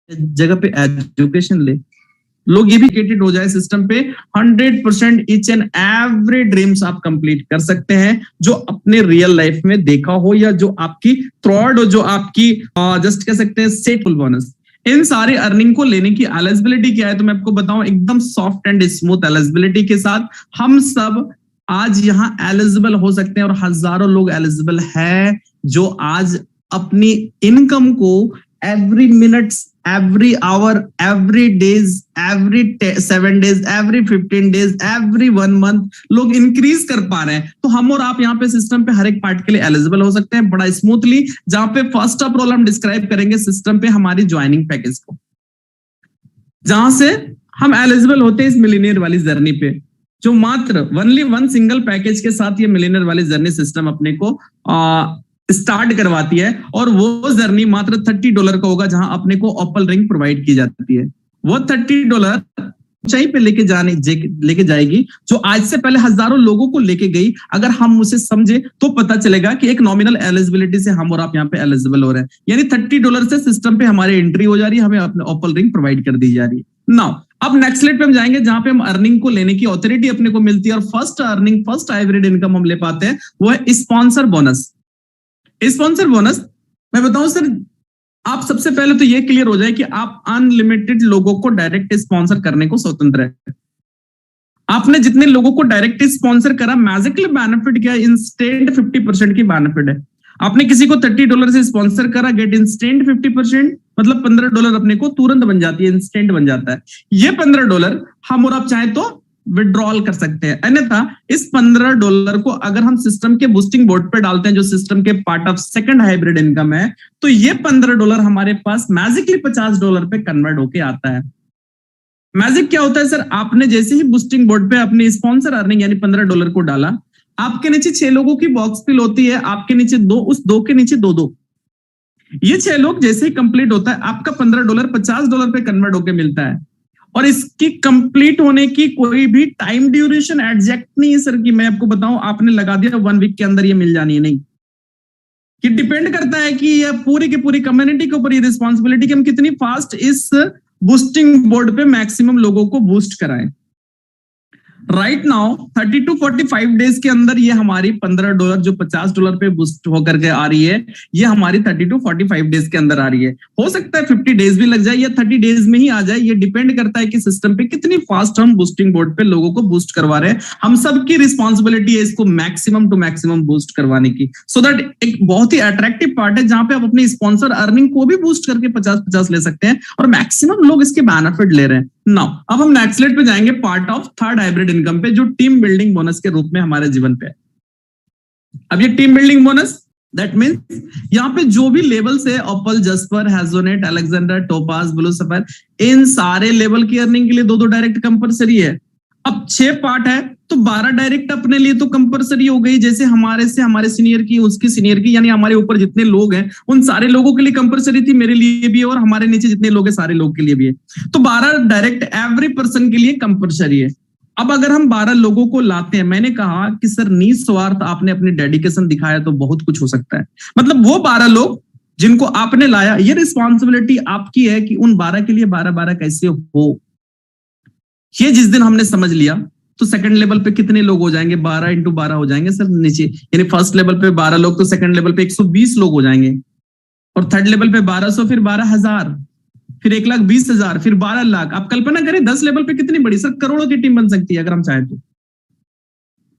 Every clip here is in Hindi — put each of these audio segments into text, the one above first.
जगह पे एजुकेशन ले, लोग ये भी एजुकेटेड हो जाए सिस्टम पे, 100% ईच एंड एवरी ड्रीम्स आप कंप्लीट कर सकते हैं जो अपने रियल लाइफ में देखा हो या जो आपकी थ्रॉड हो, जो आपकी जस्ट कह सकते हैं सेटफुल बोनस। इन सारी अर्निंग को लेने की एलिजिबिलिटी क्या है तो मैं आपको बताऊं, एकदम सॉफ्ट एंड स्मूथ एलिजिबिलिटी के साथ हम सब आज यहाँ एलिजिबल हो सकते हैं और हजारों लोग एलिजिबल है जो आज अपनी इनकम को every minute, every hour, every days, every 7 days, every 15 days, every 1 month लोग इंक्रीज कर पा रहे हैं। तो हम और आप यहाँ पे सिस्टम पे हर एक पार्ट के लिए एलिजिबल हो सकते हैं बड़ा स्मूथली। जहां पे फर्स्ट ऑफ ऑल हम डिस्क्राइब करेंगे सिस्टम पे हमारी ज्वाइनिंग पैकेज को, जहां से हम एलिजिबल होते हैं इस मिलियनियर वाली जर्नी पे, जो मात्र ओनली वन सिंगल पैकेज के साथ ये मिलियनियर वाली जर्नी सिस्टम अपने को स्टार्ट करवाती है। और वो जर्नी मात्र $30 का होगा, जहां अपने को ओपल रिंग प्रोवाइड की जाती है। वो $30 ऊंचाई पे लेके जाएगी जो आज से पहले हजारों लोगों को लेके गई। अगर हम उसे समझे तो पता चलेगा कि एक नॉमिनल एलिजिबिलिटी से हम और आप यहाँ पे एलिजिबल हो रहे हैं, यानी $30 से सिस्टम पे हमारी एंट्री हो जा रही है, हमें अपने ओपल रिंग प्रोवाइड कर दी जा रही है। नाउ अब नेक्स्ट स्लाइड पे हम जाएंगे जहां पे हम अर्निंग को लेने की ऑथोरिटी अपने को मिलती है और first earning, first hybrid income हम ले पाते हैं, वो है स्पॉन्सर बोनस। स्पॉन्सर बोनस मैं बताऊं सर, आप सबसे पहले तो ये क्लियर हो जाए कि आप अनलिमिटेड लोगों को डायरेक्ट स्पॉन्सर करने को स्वतंत्र है। आपने जितने लोगों को डायरेक्ट स्पॉन्सर करा, मैजिकली बेनिफिट क्या है, इंस्टेंट 50% की बेनिफिट है। आपने किसी को $30 से स्पॉन्सर करा, गेट इंस्टेंट 50%, मतलब $15 अपने को तुरंत बन जाती है, इंस्टेंट बन जाता है। ये $15 हम और आप चाहे तो विड्रॉल कर सकते हैं। अन्यथा इस $15 को अगर हम सिस्टम के बूस्टिंग बोर्ड पे डालते हैं, जो सिस्टम के part of second hybrid income है, तो ये $15 हमारे पास मैजिकली $50 पे कन्वर्ट होके आता है। मैजिक क्या होता है सर, आपने जैसे ही बूस्टिंग बोर्ड पे अपनी स्पॉन्सर अर्निंग यानी $15 को डाला, आपके नीचे 6 लोगों की बॉक्स फिल होती है, आपके नीचे 2, उस 2 के नीचे 2-2, ये 6 लोग जैसे ही कंप्लीट होता है, आपका $15 $50 पे कन्वर्ट होके मिलता है। और इसकी कंप्लीट होने की कोई भी टाइम ड्यूरेशन एग्जैक्ट नहीं है सर कि मैं आपको बताऊं आपने लगा दिया 1 वीक के अंदर ये मिल जानी है, नहीं। कि डिपेंड करता है कि ये पूरी की पूरी कम्युनिटी के ऊपर ये रिस्पॉन्सिबिलिटी कि हम कितनी फास्ट इस बूस्टिंग बोर्ड पे मैक्सिमम लोगों को बूस्ट कराएं। राइट नाउ 30 to 45 डेज के अंदर ये हमारी $15 जो $50 पे बूस्ट होकर के आ रही है, ये हमारी 30 to 45 डेज के अंदर आ रही है। हो सकता है 50 डेज भी लग जाए या 30 डेज में ही आ जाए, ये डिपेंड करता है कि सिस्टम पे कितनी फास्ट हम बूस्टिंग बोर्ड पे लोगों को बूस्ट करवा रहे हैं। हम सबकी रिस्पॉन्सिबिलिटी है इसको मैक्सिमम टू मैक्सिमम बूस्ट करवाने की, सो दैट एक बहुत ही अट्रैक्टिव पार्ट है जहां पे आप अपनी स्पॉन्सर अर्निंग को भी बूस्ट करके 50-50 ले सकते हैं और मैक्सिमम लोग इसके बेनिफिट ले रहे हैं। नाउ अब हम नेक्स्ट स्लाइड पे जाएंगे, part of third hybrid income पे, जो टीम बिल्डिंग बोनस के रूप में हमारे जीवन पे है। अब ये team building bonus that means यहाँ पे जो भी लेवल्स है, opal, jasper, hessonite, Alexander, topaz, blue sapphire, इन सारे लेवल की अर्निंग के लिए 2-2 डायरेक्ट कंपलसरी है। अब 6 पार्ट है तो 12 डायरेक्ट अपने लिए तो कंपलसरी हो गई, जैसे हमारे से हमारे सीनियर की, उसकी सीनियर की, यानी हमारे ऊपर जितने लोग हैं उन सारे लोगों के लिए कंपलसरी थी, मेरे लिए भी और हमारे नीचे जितने लोग हैं सारे लोग के लिए भी है। तो 12 डायरेक्ट एवरी पर्सन के लिए कंपलसरी है। अब अगर हम 12 लोगों को लाते हैं, मैंने कहा कि सर निस्वार्थ आपने अपनी डेडिकेशन दिखाया तो बहुत कुछ हो सकता है, मतलब वो 12 लोग जिनको आपने लाया, ये रिस्पॉन्सिबिलिटी आपकी है कि उन 12 के लिए 12-12 कैसे हो। ये जिस दिन हमने समझ लिया तो सेकंड लेवल पे कितने लोग हो जाएंगे, 12 into 12 हो जाएंगे सर नीचे, यानी फर्स्ट लेवल पे 12 लोग तो सेकंड लेवल पे 120 लोग हो जाएंगे, और थर्ड लेवल पे 1200, फिर 12,000, फिर 1,20,000, फिर 12 लाख। आप कल्पना करें 10 लेवल पे कितनी बड़ी सर करोड़ों की टीम बन सकती है अगर हम चाहें तो,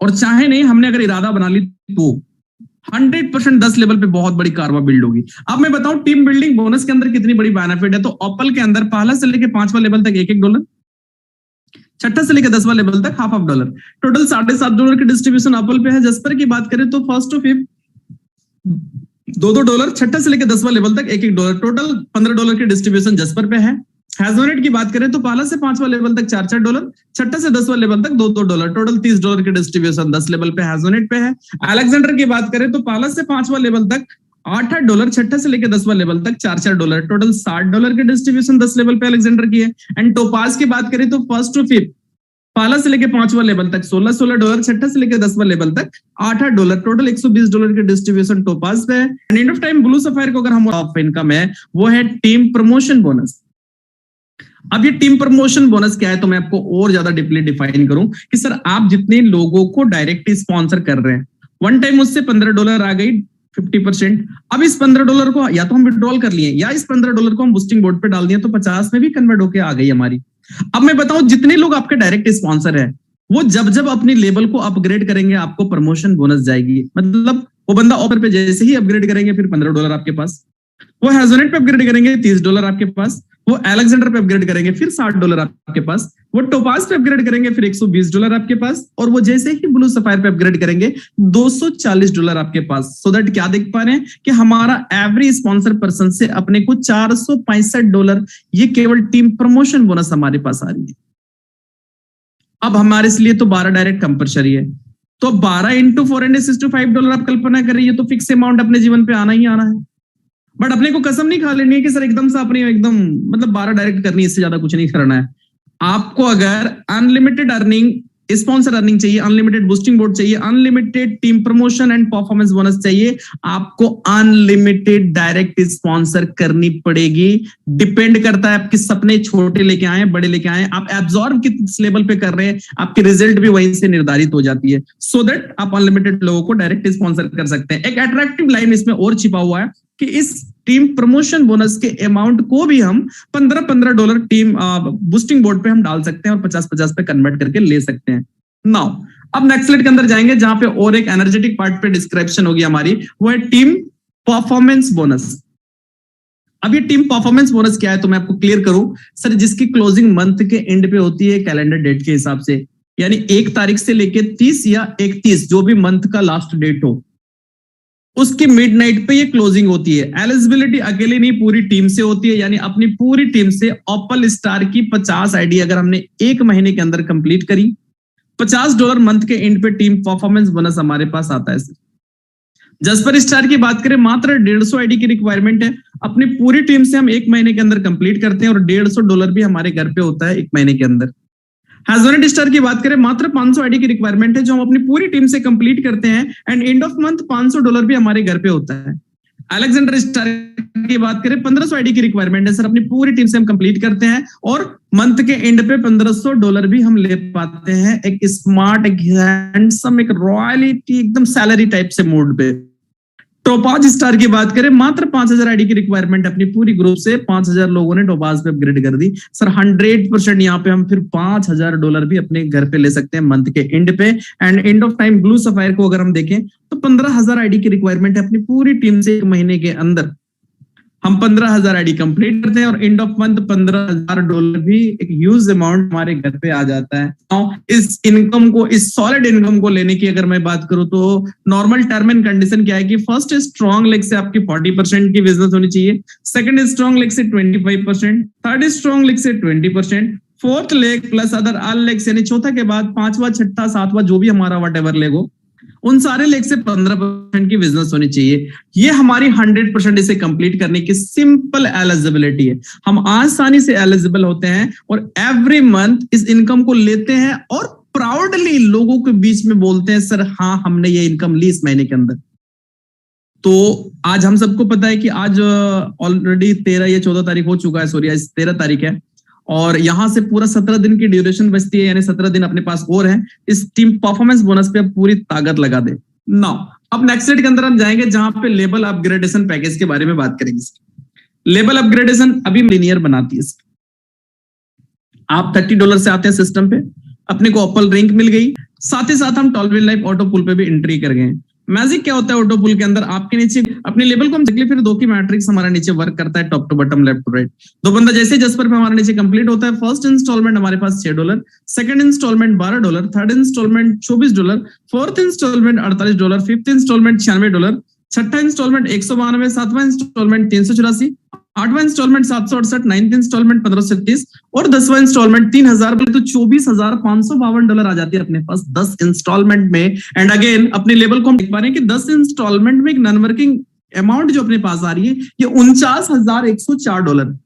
और चाहे नहीं, हमने अगर इरादा बना ली तो 100% 10 लेवल पे बहुत बड़ी कारवा बिल्ड होगी। अब मैं बताऊं टीम बिल्डिंग बोनस के अंदर कितनी बड़ी बेनिफिट है, तो ओपल के अंदर पहला से लेकर 5वां लेवल तक $1-1, छठा से लेकर 10वां लेवल तक $50, टोटल $7.5 की डिस्ट्रीब्यूशन एप्पल पे है। जस्पर की बात करें तो फर्स्ट टू फिफ्थ $2-2, छठा से लेकर 10वां लेवल तक $1-1, टोटल $15 की डिस्ट्रीब्यूशन जस्पर पे है। हेजोनेट की बात करें तो पहला से 5वां लेवल तक $4-4, छठा से 10वां लेवल तक $2-2, टोटल $30 की डिस्ट्रीब्यूशन 10 लेवल पे हेजोनेट पे है। अलेक्जेंडर की बात करें तो पहला से 5वां लेवल तक $8-8, छठा से लेकर 10वां लेवल तक $4-4, टोटल $60 की डिस्ट्रीब्यूशन 10 लेवल पे अलेक्जेंडर की है। एंड टोपाज की बात करें तो फर्स्ट टू फिफ्थ पहला से लेकर 5वां लेवल तक $16-16, छठा से लेकर 10वां लेवल तक $8-8, टोटल $120 की डिस्ट्रीब्यूशन टोपाज पे है। And and of time blue sapphire को अगर हम ऑफ इनकम है, वो है टीम प्रमोशन बोनस। अब ये टीम प्रमोशन बोनस क्या है, तो मैं आपको और ज्यादा डीपली डिफाइन करूं कि सर आप जितने लोगों को डायरेक्ट स्पॉन्सर कर रहे हैं, वन टाइम उससे $15 आ गई 50%। अब इस $15 को या तो हम विड्रॉल कर लिए या इस $15 को हम बूस्टिंग बोर्ड पे डाल दिए तो 50 में भी कन्वर्ट होके आ गई हमारी। अब मैं बताऊं जितने लोग आपके डायरेक्ट स्पॉन्सर है वो जब जब अपनी लेवल को अपग्रेड करेंगे आपको प्रमोशन बोनस जाएगी। मतलब वो बंदा ऑफर पे जैसे ही अपग्रेड करेंगे फिर $15 आपके पास, वो हेजोनेट पे अपग्रेड करेंगे $30 आपके पास, वो अलेक्जेंडर पे अपग्रेड करेंगे फिर $60 आपके पास, वो टोपाज पे अपग्रेड करेंगे फिर $120 आपके पास, और वो जैसे ही ब्लू सफायर पे अपग्रेड करेंगे $240 आपके पास। सो दैट क्या देख पा रहे हैं कि हमारा एवरी स्पॉन्सर पर्सन से अपने को $465 ये केवल टीम प्रमोशन बोनस हमारे पास आ रही है। अब हमारे लिए तो 12 डायरेक्ट कंपल्सरी है, तो 12 इंटू $465 आप कल्पना कर रही है, तो फिक्स अमाउंट अपने जीवन पे आना ही आना है। बट अपने को कसम नहीं खा लेनी है कि सर एकदम से अपनी एकदम मतलब 12 डायरेक्ट करनी है, इससे ज्यादा कुछ नहीं करना है। आपको अगर अनलिमिटेड अर्निंग, स्पॉन्सर अर्निंग चाहिए, अनलिमिटेड बूस्टिंग बोर्ड चाहिए, unlimited team promotion and performance bonus चाहिए, आपको अनलिमिटेड डायरेक्ट स्पॉन्सर करनी पड़ेगी। डिपेंड करता है आपके सपने छोटे लेके आए बड़े लेके आए, आप एब्जॉर्ब किस लेवल पे कर रहे हैं, आपकी रिजल्ट भी वहीं से निर्धारित हो जाती है। सो दैट आप अनलिमिटेड लोगों को डायरेक्ट स्पॉन्सर कर सकते हैं। एक अट्रैक्टिव लाइन इसमें और छिपा हुआ है कि इस टीम प्रमोशन बोनस के अमाउंट को भी हम $15 टीम बूस्टिंग बोर्ड पे हम डाल सकते हैं और 50-50 पे कन्वर्ट करके ले सकते हैं। नाउ अब नेक्स्ट स्लाइड के अंदर जाएंगे जहां पे और एक एनर्जेटिक पार्ट पे डिस्क्रिप्शन होगी हमारी, वो है टीम परफॉर्मेंस बोनस। अब ये टीम परफॉर्मेंस बोनस क्या है तो मैं आपको क्लियर करूं सर, जिसकी क्लोजिंग मंथ के एंड पे होती है कैलेंडर डेट के हिसाब से, यानी 1 तारीख से लेके 30 या 31 जो भी मंथ का लास्ट डेट हो उसकी मिडनाइट पे ये क्लोजिंग होती है। एलिजिबिलिटी अकेले नहीं पूरी टीम से होती है, यानी अपनी पूरी टीम से ओपल स्टार की 50 आईडी अगर हमने 1 महीने के अंदर कंप्लीट करी, $50 मंथ के एंड पे टीम परफॉर्मेंस बोनस हमारे पास आता है। जसपर स्टार की बात करें मात्र 150 आईडी की रिक्वायरमेंट है, अपनी पूरी टीम से हम 1 महीने के अंदर कंप्लीट करते हैं और $150 भी हमारे घर पे होता है 1 महीने के अंदर। हेजोनेट स्टार की बात करें मात्र 500 आईडी की रिक्वायरमेंट है जो हम अपनी पूरी टीम से कंप्लीट करते हैं एंड एंड ऑफ मंथ $500 भी हमारे घर पे होता है। अलेक्जेंडर स्टार की बात करें 1500 आईडी की रिक्वायरमेंट है सर, अपनी पूरी टीम से हम कंप्लीट करते हैं और मंथ के एंड पे $1500 भी हम ले पाते हैं। एक स्मार्ट, एक हैंडसम, एक रॉयलिटी एकदम सैलरी टाइप से मोड पे। टोपाज स्टार की बात करें मात्र 5000 आईडी की रिक्वायरमेंट, अपनी पूरी ग्रुप से 5000 लोगों ने टोपाज पे अपग्रेड कर दी सर। 100% यहाँ पे हम फिर $5000 भी अपने घर पे ले सकते हैं मंथ के एंड पे। And and of time blue sapphire को अगर हम देखें तो 15000 आईडी की रिक्वायरमेंट है, अपनी पूरी टीम से 1 महीने के अंदर हम 15000 आईडी कंप्लीट करते हैं और एंड ऑफ मंथ $15000 भी एक ह्यूज अमाउंट हमारे घर पे आ जाता है। तो इस इनकम को, इस सॉलिड इनकम को लेने की अगर मैं बात करूं तो नॉर्मल टर्म एंड कंडीशन क्या है कि फर्स्ट स्ट्रॉन्ग लेग से आपकी 40% की बिजनेस होनी चाहिए, सेकंड स्ट्रॉन्ग लेग से 25%, थर्ड स्ट्रॉन्ग लेग से 20%, fourth leg plus other all legs यानी चौथा के बाद 5वां, 6ठा, 7वां जो भी हमारा व्हाटएवर लेग हो उन सारे लेग से 15% की बिजनेस होनी चाहिए। ये हमारी 100% इसे कंप्लीट करने की सिंपल एलिजिबिलिटी है। हम आसानी से एलिजिबल होते हैं और एवरी मंथ इस इनकम को लेते हैं और प्राउडली लोगों के बीच में बोलते हैं सर हाँ हमने ये इनकम ली इस महीने के अंदर। तो आज हम सबको पता है कि आज ऑलरेडी 13 या 14 तारीख हो चुका है, सॉरी आज 13 तारीख है और यहां से पूरा 17 दिन की ड्यूरेशन बचती है, यानी 17 दिन अपने पास और है। इस टीम परफॉर्मेंस बोनस पे पूरी ताकत लगा दे। नाउ अब नेक्स्ट स्लाइड के अंदर हम जाएंगे जहां पे लेवल अपग्रेडेशन पैकेज के बारे में बात करेंगे। लेवल अपग्रेडेशन अभी लिनियर बनाती है। आप $30 से आते हैं सिस्टम पे, अपने को ओपल रैंक मिल गई, साथ ही साथ हम टॉलविन लाइफ ऑटो पुल पे भी एंट्री कर गए। मैजिक क्या होता है ऑटो पुल के अंदर, आपके नीचे अपने लेवल को हम देख ले, फिर 2 की मैट्रिक्स हमारा नीचे वर्क करता है top to bottom, left to right. 2 बंदा जैसे जसपर पे हमारे नीचे कंप्लीट होता है, फर्स्ट इंस्टॉलमेंट हमारे पास $6, second instalment $12, third instalment $24, fourth instalment $48, fifth instalment $96, छठा इंस्टॉलमेंट $192, सातवां इंस्टॉलमेंट $384, 8वां इंस्टॉलमेंट $768, 9th इंस्टॉलमेंट $1537 और 10वां इंस्टॉलमेंट $3000, तो $24,552 आ जाती है अपने पास 10 इंस्टॉलमेंट में। एंड अगेन अपने लेवल को हम देख पा रहे हैं कि 10 इंस्टॉलमेंट में एक नॉन वर्किंग अमाउंट जो अपने पास आ रही है ये $49,104।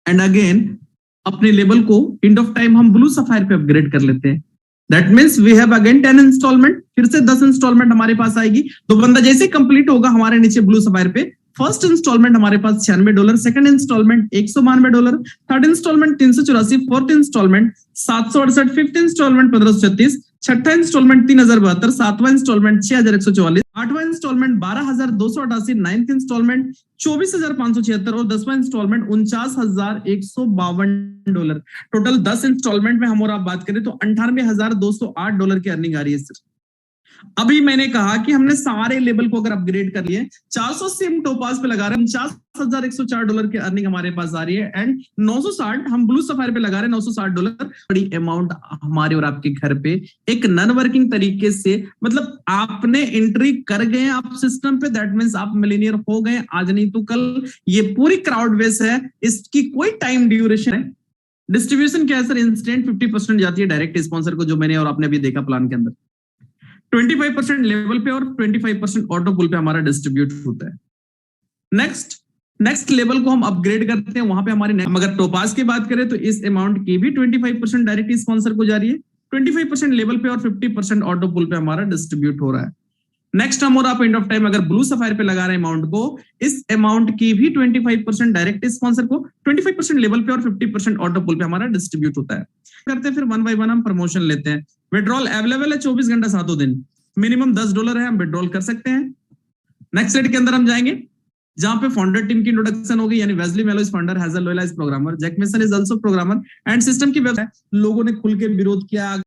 एंड अगेन अपने लेवल को एंड ऑफ टाइम हम ब्लू सफायर पे अपग्रेड कर लेते हैं। That means we have again 10 instalment, फिर से 10 इंस्टॉलमेंट हमारे पास आएगी। तो बंदा जैसे कंप्लीट होगा हमारे नीचे ब्लू सफायर पे फर्स्ट इंस्टॉलमेंट हमारे पास $96, second instalment $192, third instalment 384, fourth instalment 768, fifth instalment 1536, छठा इंस्टॉलमेंट 3072, सातवां इंस्टॉलमेंट 6144, आठवां इंस्टॉलमेंट 12288, नाइन्थ इंस्टॉलमेंट 24576 और 10वां इंस्टॉलमेंट $49,152। टोटल 10 इंस्टॉलमेंट में हम और आप बात करें तो $98,208 की अर्निंग आ रही है सर। अभी मैंने कहा कि हमने सारे लेवल को अगर अपग्रेड कर लिए, 480 हम टोपाज पे लगा रहे हैं, $49,104 की अर्निंग हमारे पास आ रही है, एंड 960 हम ब्लू सफायर पे लगा रहे हैं, $960 बड़ी अमाउंट हमारे और आपके घर पे एक नॉन वर्किंग तरीके से, मतलब आपने एंट्री कर गए आप सिस्टम पे, दैट मींस आप मिलीनियर हो गए आज नहीं तो कल। ये पूरी क्राउड बेस है, इसकी कोई टाइम ड्यूरेशन है। डिस्ट्रीब्यूशन क्या है सर? इंस्टेंट 50% जाती है डायरेक्ट स्पॉन्सर को, जो मैंने और आपने अभी देखा प्लान के अंदर। 25% लेवल पे और 25% ऑटो पुल पे हमारा डिस्ट्रीब्यूट होता है। नेक्स्ट लेवल को हम अपग्रेड करते हैं, वहां पे हमारे अगर टोपाज की बात करें तो इस अमाउंट की भी 25% डायरेक्ट स्पॉन्सर को जा रही है, 25% लेवल पे और 50% ऑटो पुल पे हमारा डिस्ट्रीब्यूट हो रहा है। नेक्स्ट हम और आप एंड ऑफ टाइम अगर ब्लू सफायर पे लगा रहे हैं अमाउंट को, इस अमाउंट की भी 25% डायरेक्ट स्पॉन्सर को, 25% लेवल पे और 50% ऑटो पुल पे हमारा डिस्ट्रीब्यूट होता है। करते हैं फिर वन बाय वन हम प्रमोशन लेते हैं। विड्रॉल अवेलेबल है 24 घंटा 7 दिन, मिनिमम $10 है, हम विड्रॉल कर सकते हैं। नेक्स्ट स्लाइड के अंदर हम जाएंगे जहां पे फाउंडर टीम की इंट्रोडक्शन होगी, यानी Wesley Mello is founder, Hazel Loyola is programmer, Jack Mason is also programmer and system की वेबसाइट लोगों ने खुल के विरोध किया।